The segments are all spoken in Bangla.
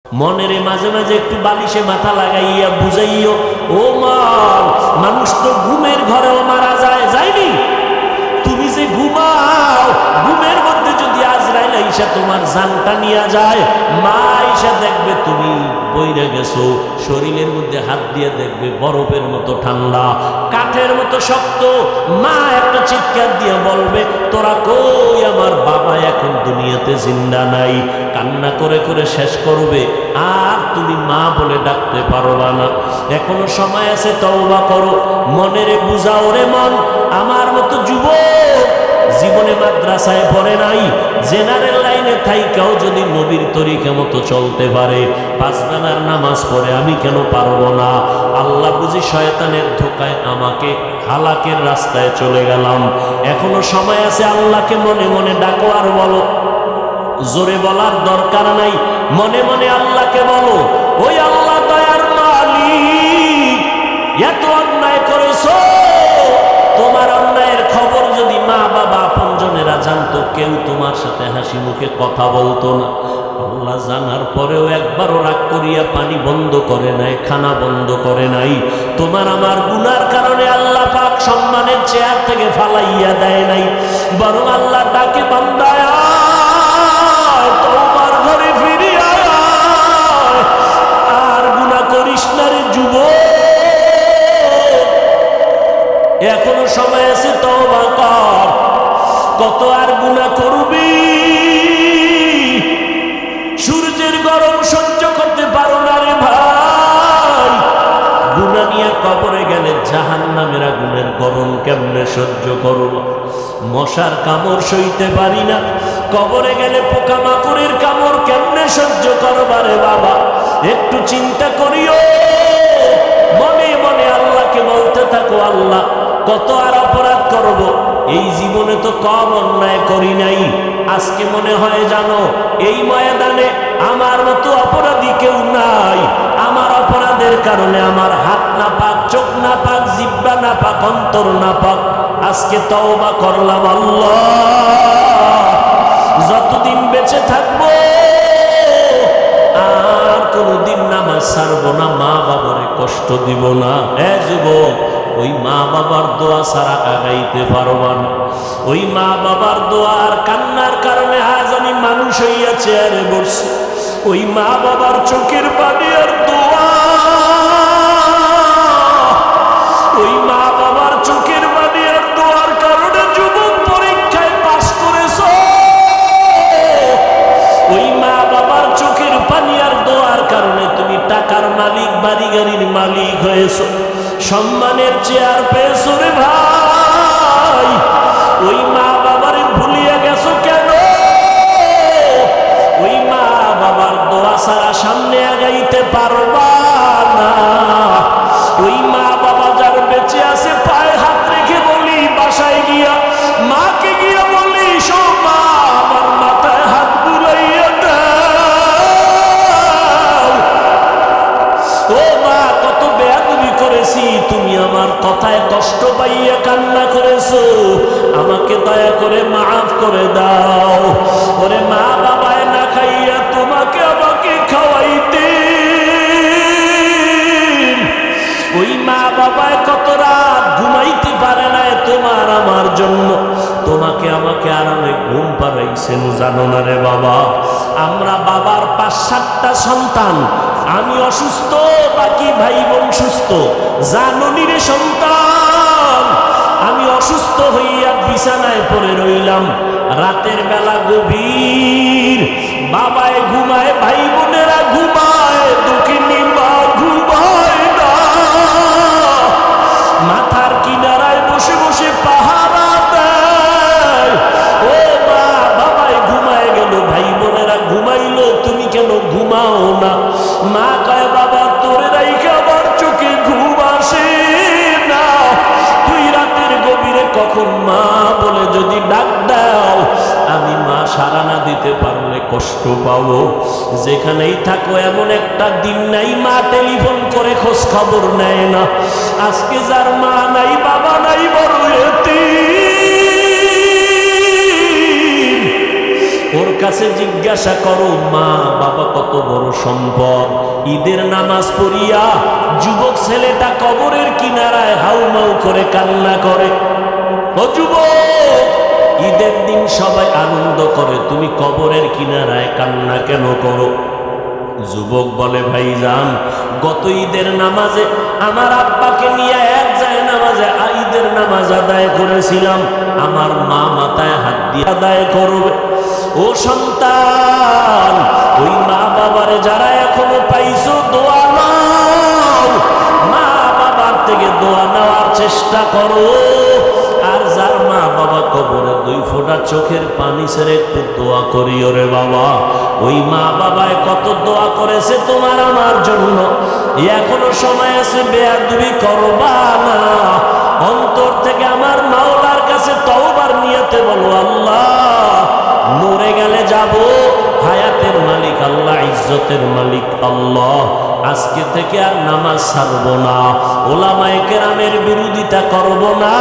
মনের মাঝে মাঝে একটু বালিশে মাথা লাগাইয়া বুঝাইও, ও মন, মানুষ তো ঘুমের ঘরেও মারা যায়, যায়নি? তুমি যে ঘুমাও, ঘুমের মধ্যে যদি আজরাইল আইসা তোমার জানটা নিয়ে যায়, মা আইসা দেখবে তুমি বইরে গেছো, শরীরের মধ্যে হাত দিয়ে দেখবে বরফের মতো ঠান্ডা, কাঠের মতো শক্ত। মা একটা চিৎকার দিয়ে বলবে, তোরা কই, আমার বাবা এখন দুনিয়াতে জিন্দা নাই। কান্না করে করে শেষ করবে, আর তুমি মা বলে ডাকতে পারবা না। এখনো সময় আছে, তওবা করো, মনেরে বুঝাও রে মন। আমার মতো যুবক জীবনে মাদ্রাসায় পড়ে নাই, জেনারেল লাইনে থাইকাও যদি নবীর তরিকা মতো চলতে পারে, পাঁচ বেলার নামাজ পড়ে, আমি কেন পারবো না? আল্লাহ বুঝি শয়তানের ধোকায় আমাকে হালাকের রাস্তায় চলে গেলাম। এখনো সময় আছে, আল্লাহকে মনে মনে ডাকো আর বলো। জোরে বলার দরকার নাই, মনে মনে আল্লাহকে বলো, ওই আল্লাহ দয়ার মালিক, এত অন্যায় করেছো, তোমার অন্যায়ের খবর যদি মা বাবা আপনজনেরা জানতো, কেউ তোমার সাথে হাসি মুখে কথা বলতো না। আল্লাহ জানার পরেও একবারও রাগ করিয়া পানি বন্ধ করে নাই, খানা বন্ধ করে নাই। তোমার আমার গুনার কারণে আল্লাহ পাক সম্মানের চেয়ার থেকে ফালাইয়া দেয় নাই, বরং আল্লাহ ডাকে, বান্দা তোমার ঘরে ফিরে আয়, আর গুনাহ করিস না রে যুবক, এখনো সময় আছে, তওবা কর। কত আর গুনাহ করবি? সূর্যের গরম সহ্য করতে পারো না রে ভাই, গুনাহ নিয়ে কবরে গেলে জাহান্নামের আগুনের গরম কেমনে সহ্য করব? মশার কামড় সইতে পারি না, কবরে গেলে পোকামাকড়ের কামড় কেমনে সহ্য করবারে বাবা? একটু চিন্তা করিও, মনে মনে আল্লাহকে বলতে থাকো, আল্লাহ কত আর অপরাধ করব, এই জীবনে তো কম অন্যায় করি নাই। আজকে মনে হয় জানো, এই ময়দানে আমার মতো অপরাধী কেউ নাই। আমার অপরাধের কারণে আমার হাত না পাক, চোখ না পাক, জিহ্বা না পাক, অন্তর না পাক। আজকে তওবা করলাম, আল্লাহ যতদিন বেঁচে থাকবো আর কোনদিন নামাজ ছাড়বো না, মা বাবারে কষ্ট দিব না। যুবক, ওই মা বাবার দোয়া ছাড়া আগাইতে পারবা না। ওই মা বাবার দোয়ার কান্নার কারণে আজ আমি মানুষ হইয়া চেয়ারে বসছি। ওই মা বাবার চোখের পানি আর দোয়া, ওই মা বাবার চোখের পানি আর দোয়ার কারণে যুবক পরীক্ষায় পাস করেছ। ওই মা বাবার চোখের পানি আর দোয়ার কারণে তুমি টাকার মালিক, বাড়ি গাড়ির মালিক হয়েছ, সম্মানের চেয়ার পেয়েছো রে ভাই। ওই মা বাবারে ভুলিয়া গেছো কেন? ওই মা বাবার দোয়া ছাড়া সামনে আগাইতে পারবা না। ওই মা বাবা যার বেঁচে আছে, পায়ে হাত রেখে বলি, বাসায় গিয়া মাকে গিয়া বলি, শো মা, আমার মাথায় হাত বুলাইয়া দাও। ও মা, কত বেয়াদবি করেছি, তুমি আমার কথায় কষ্ট পাইয়া কান্না করেছো, আমাকে দয়া করে মাফ করে দাও। ওরে মা বাবায় না খাইয়া তোমাকে আমাকে খাওয়াইতে, ওই মা বাবায় কত রাত ঘুমাইতে পারে না তোমার আমার জন্য, তোমাকে আমাকে আরামে ঘুম পাড়াইছেন, জানো না রে বাবা? আমরা বাবার ৫-৭টা সন্তান, আমি অসুস্থ, বাকি ভাই বোন সুস্থ। জাননি রে সন্তান, আমি অসুস্থ হইয়া বিছানায় পড়ে রইলাম, রাতের বেলা গভীর, বাবায় ঘুমায়, ভাই বোনেরা ঘুমায়, দুঃখিনী মা ঘুমায় না, মাথার কিনারায় বসে বসে পাহারা দেয়। ও মা, বাবায় ঘুমায় গেল, ভাই বোনেরা ঘুমাইলো, তুমি কেন ঘুমাও না? মা কয়, বাবা তোরে রাইখা আমার চোখে ঘুম আসে না, তুই রাতের গভীরে কখন মা বলে যদি ডাক দাও, আমি মা সাড়া না দিতে পারলে কষ্ট পাবো। যেখানেই থাকো, এমন একটা দিন নাই মা টেলিফোন করে খোঁজ খবর নেয় না। আজকে যার মা নাই, বাবা নাই, বড় এতিম, ওর কাছে জিজ্ঞাসা করো মা বাবা কত বড় সম্পদ। ঈদের নামাজ পড়িয়া যুবক ছেলেটা কবরের কিনারায় হাউমাউ করে কান্না করে। ও যুবক, ঈদের দিন সবাই আনন্দ করে, তুমি কবরের কিনারায় কান্না কেন করো? যুবক বলে ভাইজান, গত ঈদের নামাজে আমার আব্বাকে নিয়ে এক যায় নামাজে ঈদের নামাজ আদায় করেছিলাম, আমার মা মাথায় হাত দিয়ে আদায় করবে। ও সন্তান, ওই মা বাবারে যারা এখনো পাইছো দোয়া নাও, মা বাবার থেকে দোয়া নেওয়ার চেষ্টা করো। আর যার মা বাবা কবরে 2 ফোঁটা চোখের পানি ছেড়ে একটু দোয়া করিও রে বাবা। ওই মা বাবায় কত দোয়া করেছে তোমার আমার জন্য, এখনো সময় আছে, বেয়াদবি করবা না। অন্তর থেকে আমার মাওলার কাছে তওবার নিয়তে বলো, আল্লাহ মরে গেলে যাব, হায়াতের মালিক আল্লাহ, ইজ্জতের মালিক আল্লাহ, আজকে থেকে আর নামাজ ছাড়ব না, ওলামায়ে কেরামের বিরোধিতা করব না,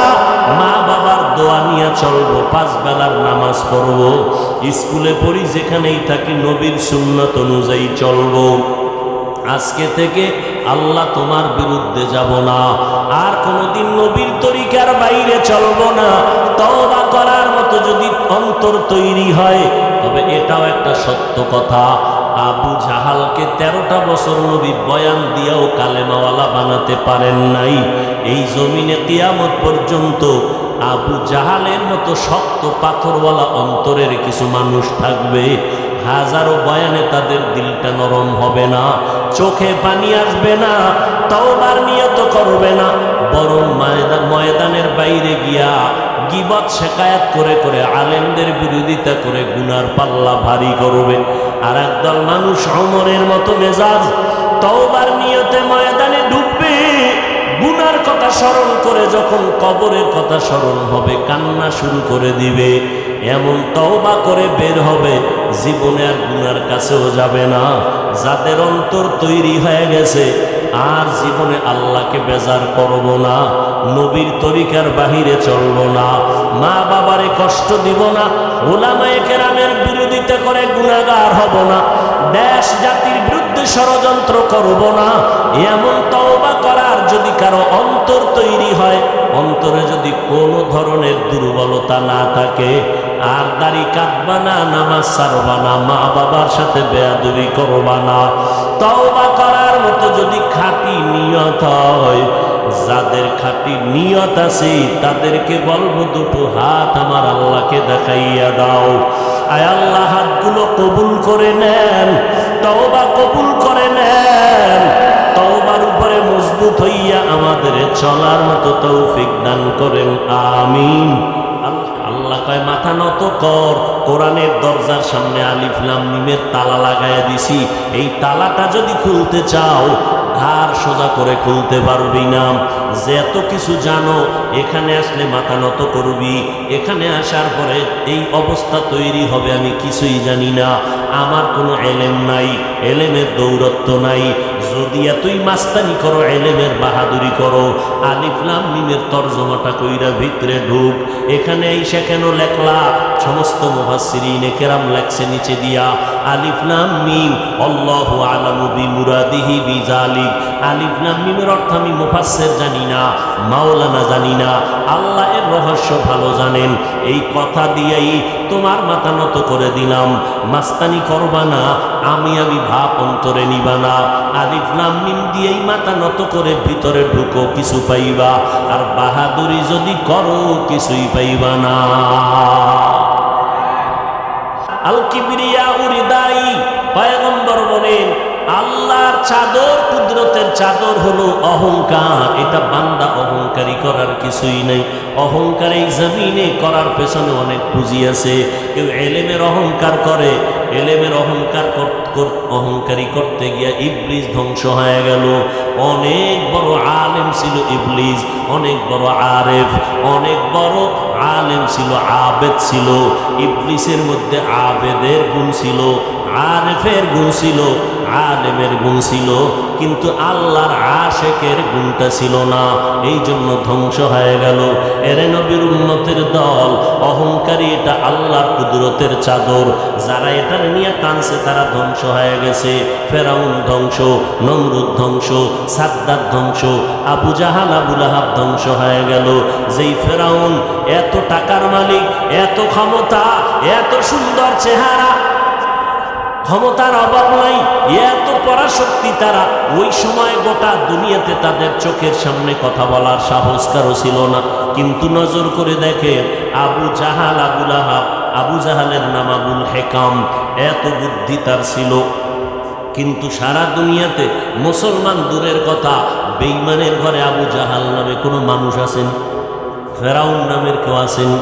মা বাবার দোয়া নিয়ে চলবো, 5 বেলার নামাজ পড়ব, স্কুলে পড়ি যেখানেই থাকি নবীর সুন্নত অনুযায়ী চলবো। আজকে থেকে আল্লাহ তোমার বিরুদ্ধে যাব না, আর কোনোদিন নবীর তরিকার বাইরে চলবো না। তওবা করার মতো যদি অন্তর তৈরি হয়, তবে এটাও একটা সত্য কথা, আবু জাহালকে 13টা বছর নবী বয়ান দিয়েও কালেমাওয়ালা বানাতে পারেন নাই। এই জমিনে কিয়ামত পর্যন্ত আবু জাহালের মতো শক্ত পাথরওয়ালা অন্তরের কিছু মানুষ থাকবে, হাজারো বয়ানে তাদের দিলটা নরম হবে না, চোখে পানি আসবে না, তওবার নিয়ত করবে না, বরং ময়দানের বাইরে গিয়া গীবত শেকায়াত করে করে আলেমদের বিরোধিতা করে গুনার পাল্লা ভারী করবে। আর একদল মানুষ ওমরের মতো মেজাজ, তওবার নিয়তে ময়দানে ঢুকবে, গুনার কথা স্মরণ করে যখন কবরের কথা স্মরণ হবে কান্না শুরু করে দিবে। এমন তওবা করে বের হবে, জীবনে আর গুনার কাছেও যাবে না। যাদের অন্তর তৈরি হয়ে গেছে, আর জীবনে আল্লাহকে বেজার করব না, নবীর তরিকার বাহিরে চলব না, মা বাবারে কষ্ট দিব না, উলামায়ে কেরামের বিরোধিতা করে গুনাহগার হব না, দেশ জাতির বিরুদ্ধে ষড়যন্ত্র করব না, এমন তওবা করার যদি কারো অন্তর তৈরি হয়, অন্তরে যদি কোনো ধরনের দুর্বলতা না থাকে, আর দাড়ি কাটবা না, নামাজ ছাড়বা না, মা বাবার সাথে বেয়াদবি করবা না, তওবা করার মতো যদি খাঁটি নিয়ত হয়, যাদের খাঁটি নিয়ত আছে তাদেরকে বলবো, 2টো হাত আমার আল্লাহকে দেখাইয়া দাও। আয় আল্লাহ, হাতগুলো কবুল করে নেন, তওবা কবুল করে নেন, তওবার উপরে মজবুত হইয়া আমাদের চলার মতো তৌফিক দান করেন, আমিন। আল্লাহ কয় মাথা নত কর, কোরআনের দরজার সামনে আলিফ লাম মিমের তালা লাগাইয়া দিছি, এই তালাটা যদি খুলতে চাও ঘাড় সোজা করে খুলতে পারবি না। যে এত কিছু জানো, এখানে আসলে মাথা নত করবি, এখানে আসার পরে এই অবস্থা তৈরি হবে আমি কিছুই জানি না, আমার কোনো এলেম নাই, এলেমের দৌরত্ব নাই। যদি এতই মাস্তানি করো, এলেমের বাহাদুরি করো, আলিফ লাম মিমের তরজমাটা কইরা ভিতরে ঢুক। এখানে আইসা কেন লেখলা? সমস্ত মুফাসসিরিনে কেরাম লেখছে নিচে দিয়া, আলিফ লাম মিম আল্লাহু আলামু বিমুরাদিহি বিযালিক। আলিফ লাম মিমের অর্থ আমি মুফাসসির জানি না, মাওলানা জানি না, আল্লাহ এর রহস্য ভালো জানেন। এই কথা দিয়েই তোমার মাথা নত করে দিলাম, মাস্তানি করবা না, আমি ভাব অন্তরে নিবা না, আলিফ লাম মিম দিয়েই মাথা নত করে ভিতরে ঢুকো, কিছু পাইবা, আর বাহাদুরি যদি করো কিছুই পাইবা না। আল কিবরিয়া উরিদাই, পয়গম্বর বলেন আল্লাহর চাদর, কুদরতের চাদর হলো অহংকার। এটা বান্দা অহংকারী করার কিছুই নাই। অহংকার এই জমিনে করার পেছনে অনেক পুঁজি আছে। কেউ এলেমের অহংকার করে, এলেমের অহংকারী করতে গিয়া ইবলিস ধ্বংস হয়ে গেল। অনেক বড় আলেম ছিল ইবলিস, অনেক বড় আরেফ, অনেক বড় আলেম ছিল, আবেদ ছিল। ইবলিসের মধ্যে আবেদের গুণ ছিল, আরেফের গুণ ছিল। আলেমের গুণ ছিল, কিন্তু আল্লাহর আশেকের গুণটা ছিল না, এই জন্য ধ্বংস হয়ে গেল। এরে নবীর উম্মতের দল, অহংকারী এটা আল্লাহর কুদরতের চাদর, যারা এটার নিয়ে টানছে তারা ধ্বংস হয়ে গেছে। ফেরাউন ধ্বংস, নমরুদ ধ্বংস, সাদ্দাত ধ্বংস, আবু জাহাল আবু লাহাব ধ্বংস হয়ে গেল। যেই ফেরাউন এত টাকার মালিক, এত ক্ষমতা, এত সুন্দর চেহারা, ক্ষমতার অভাব নাই, এত পরাশক্তি, তারা ওই সময় গোটা দুনিয়াতে তাদের চোখের সামনে কথা বলার সাহস কারো ছিল না। কিন্তু নজর করে দেখেন আবু জাহাল আবু লাহাব, আবু জাহালের নাম আবুল হেকাম, এত বুদ্ধি তার ছিল, কিন্তু সারা দুনিয়াতে মুসলমান দূরের কথা, বেঈমানের ঘরে আবু জাহাল নামে কোনো মানুষ আসেনি, ফেরাউন নামের কেউ আসেনি,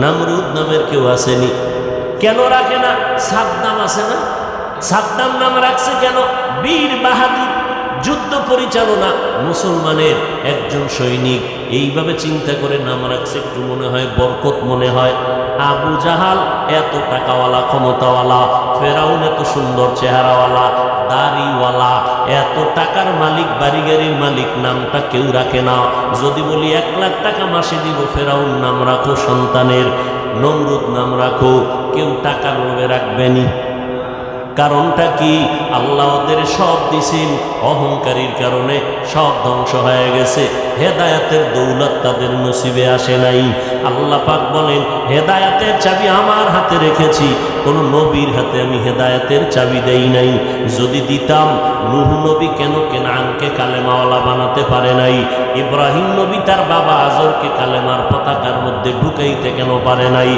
নমরুদ নামের কেউ আসেনি। কেন রাখে না? সাদ্দাম আছে না, সাদ্দাম নাম রাখছে কেন? বীর বাহাদুর, যুদ্ধ পরিচালনা, মুসলমানের একজন সৈনিক, এইভাবে চিন্তা করে নাম রাখছে, একটু মনে হয় বরকত মনে হয়। আবু জাহাল এত টাকাওয়ালা, ক্ষমতাওয়ালা, ফেরাউন এত সুন্দর চেহারাওয়ালা, দাড়িওয়ালা, এত টাকার মালিক, বাড়ি গাড়ির মালিক, নামটা কেউ রাখে না। যদি বলি 1 লাখ টাকা মাসে দিব, ফেরাউন নাম রাখো সন্তানের, নমরুদ নাম রাখো, কেউ টাকার লোভে রাখবেনি। কারণটা কি? আল্লাহ ওদের সব দিছেন, অহংকারীর কারণে সব ধ্বংস হয়ে গেছে। হেদায়াতের দৌলত তাদের নসিবে আসে নাই। আল্লাহ পাক বলেন, হেদায়াতের চাবি আমার হাতে রেখেছি, কোন নবীর হাতে আমি হেদায়াতের চাবি দেই নাই। যদি দিতাম, নূহ নবী কেন কেনানকে কালেমাওয়ালা বানাতে পারে নাই? ইব্রাহিম নবী তার বাবা আজরকে কালেমার পতাকার মধ্যে ঢুকাইতে কেন পারে নাই?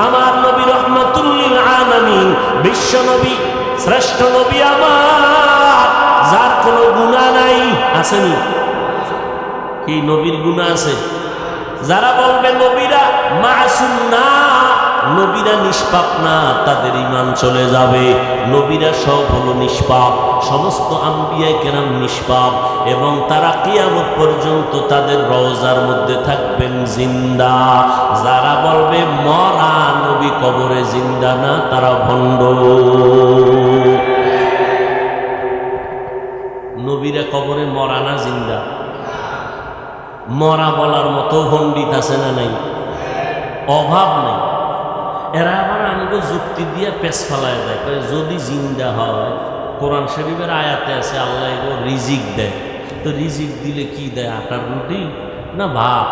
আমার নবী রহমাতুল লিল আলামিন, বিশ্ব নবী, শ্রেষ্ঠ নবী আমার, যার কোনো গুনাহ নাই, আসেনি? কি নবীর গুনাহ আছে? যারা বলবে নবীরা মাসুম না, নবীরা নিষ্পাপ না, তাদের ঈমান চলে যাবে। নবীরা সব হলো নিষ্পাপ, সমস্ত আম্বিয়া কেরাম নিষ্পাপ, এবং তারা কিয়ামত পর্যন্ত তাদের রওজার মধ্যে থাকবেন জিন্দা। যারা বলবে মরা নবী কবরে জিন্দা না, তারা ভণ্ড। নবীরা কবরে মরা না জিন্দা? মরা বলার মতো পণ্ডিত আছে না নাই? অভাব নাই। এরা আবার আমাকে যুক্তি দিয়ে পেছ ফেলায় দেয়, যদি জিন্দা হয়, কোরআন শরীফের আয়াতে আছে আল্লাহ এগুলো রিজিক দেয়, তো রিজিক দিলে কি দেয়? আটার রুটি না ভাত?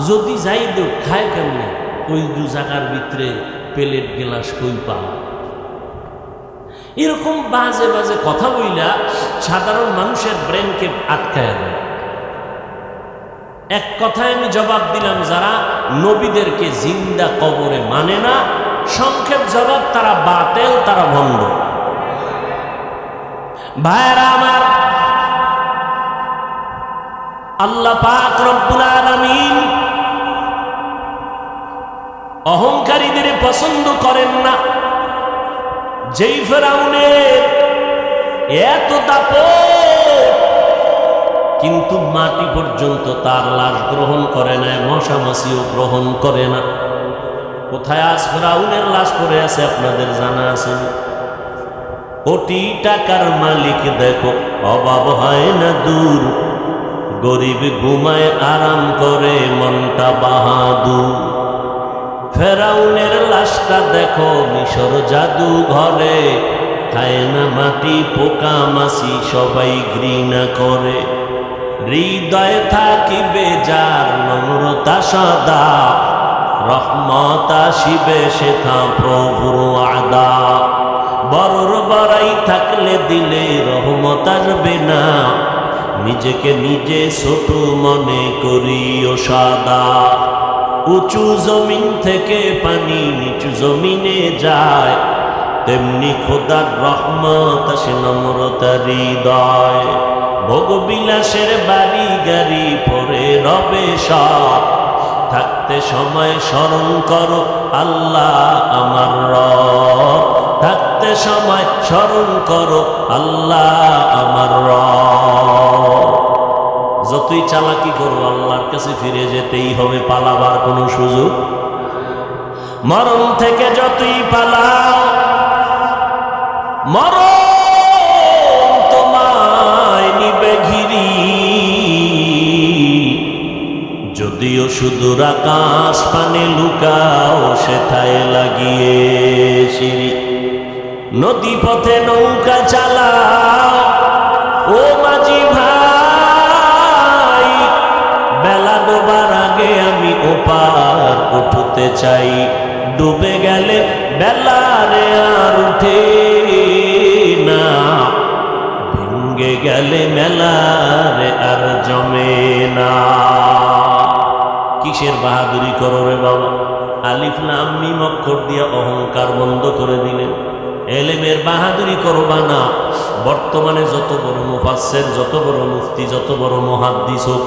যদি যাই দেও, খায় কেমনে? ওই দু জায়গার ভিতরে প্লেট গ্লাস কই পা? এরকম বাজে বাজে কথা বইলা সাধারণ মানুষের ব্রেনকে আটকায় দেয়। এক কথায় আমি জবাব দিলাম, যারা নবীদেরকে জিন্দা কবরে মানে না, সংক্ষেপ জবাব, তারা বাতেল, তারা ভণ্ড। ভাইরা আমার, আল্লাহ পাক রব্বুল আলামিন অহংকারীদের পছন্দ করেন না। যেই ফেরাউনের এত দাপট, কিন্তু মাটি পর্যন্ত তার লাশ গ্রহণ করে না, মশা মাছিও গ্রহণ করে না। কোথায় আজ ফেরাউনের লাশ পড়ে আছে আপনাদের জানা আছে? কোটি টাকার মালিক দেখো, অভাব হয় না দূর, গরিব ঘুমায় আরাম করে মনটা বাহাদুর। ফেরাউনের লাশটা দেখো মিশর জাদু ঘরে, খায় না মাটি, পোকা মাছি সবাই ঘৃণা করে। হৃদয়ে থাকিবে যার নম্রতা সদা, রহমত আসিবে সেথা প্রভুর আদা। বড়র বড়াই থাকলে দিলে রহমত আসবে না, নিজেকে নিজে ছোট মনে করিও সাদা। উঁচু জমিন থেকে পানি নিচু জমিনে যায়, তেমনি খোদার রহমত আসে নম্রতার হৃদয়। ভোগবিলাসের বাড়ি গাড়ি পরে রবে সব, থাকতে সময় স্মরণ করো আল্লাহ আমার রব। থাকতে সময় স্মরণ করো আল্লাহ আমার রব। যতই চালাকি করো, আল্লাহর কাছে ফিরে যেতেই হবে, পালাবার কোনো সুযোগ। মরণ থেকে যতই পালাও, মরণ সুদূর আকাশ পানে লুকাও সেথায় লাগিয়ে সিঁড়ি নদী পথে নৌকা চালাও ও মাঝি ভাই বেলা ডোবার আগে আমি ওপার উঠতে চাই ডুবে গেলে বেলারে আর উঠে না ভেঙ্গে গেলে মেলারে আর জমে না। কিসের বাহাদুরি করো রে বাবা? আলিফ লাম মিম অক্ষর দিয়ে অহংকার বন্ধ করে দিলেন। এলেমের বাহাদুরি করবা না। বর্তমানে যত বড় মুফাসসির, যত বড় মুফতি, যত বড় মুহাদ্দিস হোক,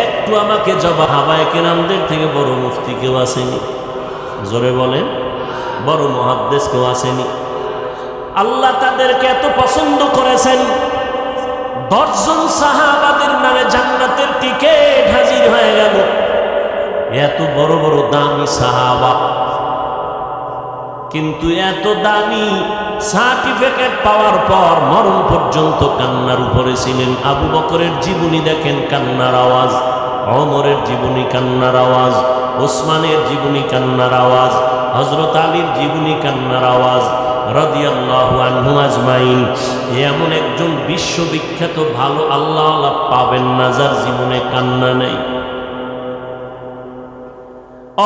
একটু আমাকে জবাব, সাহাবায়ে কেরামদের থেকে বড় মুফতি কেউ আসেনি? জোরে বলেন, বড় মুহাদ্দিস কেউ আসেনি? আল্লাহ তাদেরকে এত পছন্দ করেছেন, 10 জন সাহাবাদের নামে জান্নাতের টিকেট হাজির হয়ে গেল। এত বড় বড় দামি সাহাবা, কিন্তু এত দামি সার্টিফিকেট পাওয়ার পর মরণ পর্যন্ত কান্নার উপরে ছিলেন। আবু বকরের জীবনী দেখেন, কান্নার আওয়াজ। ওমরের জীবনী, কান্নার আওয়াজ। ওসমানের জীবনী, কান্নার আওয়াজ। হযরত আলীর জীবনী, কান্নার আওয়াজ। রাদিয়াল্লাহু আনহু আজমাইন। এমন একজন বিশ্ববিখ্যাত ভালো আল্লাহ পাবেন না যার জীবনে কান্না নেই।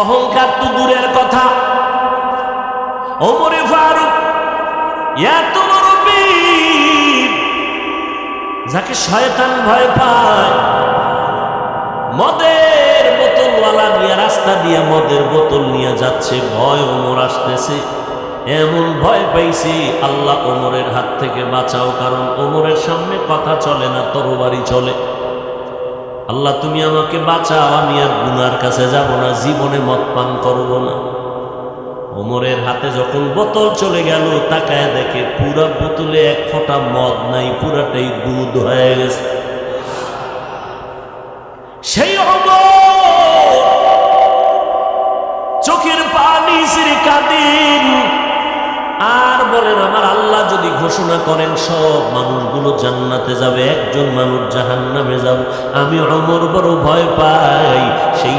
অহংকার তো দূরের কথা, ওমরে ফারুক এত বড় বীর, যাকে শয়তান ভয় পায়, মদের বোতলওয়ালা নিয়ে রাস্তা দিয়ে মদের বোতল নিয়ে যাচ্ছে, ভয় ওমর আসতেছে, এমন ভয় পাইছি আল্লাহ ওমরের হাত থেকে বাঁচাও, কারণ ওমরের সামনে কথা চলে না, তরবারি চলে। আল্লাহ তুমি আমাকে বাঁচাও, আমি আর গুনার কাছে যাব না, জীবনে মদ পান করব না। ওমরের হাতে যখন বোতল চলে গেল, তাকায় দেখে পুরা বোতলে এক ফোঁটা মদ নাই, পুরাটাই দুধ হয়ে গেছে। সেই ওমর চোখের পানি ছেড়ে কাঁদেন আর বলেন, আমার আল্লাহ যদি ঘোষণা করেন সব মানুষগুলো জান্নাতে যাবে, একজন মানুষ জাহান্নামে যাবে, আমি ওমর বড় ভয় পাই। সেই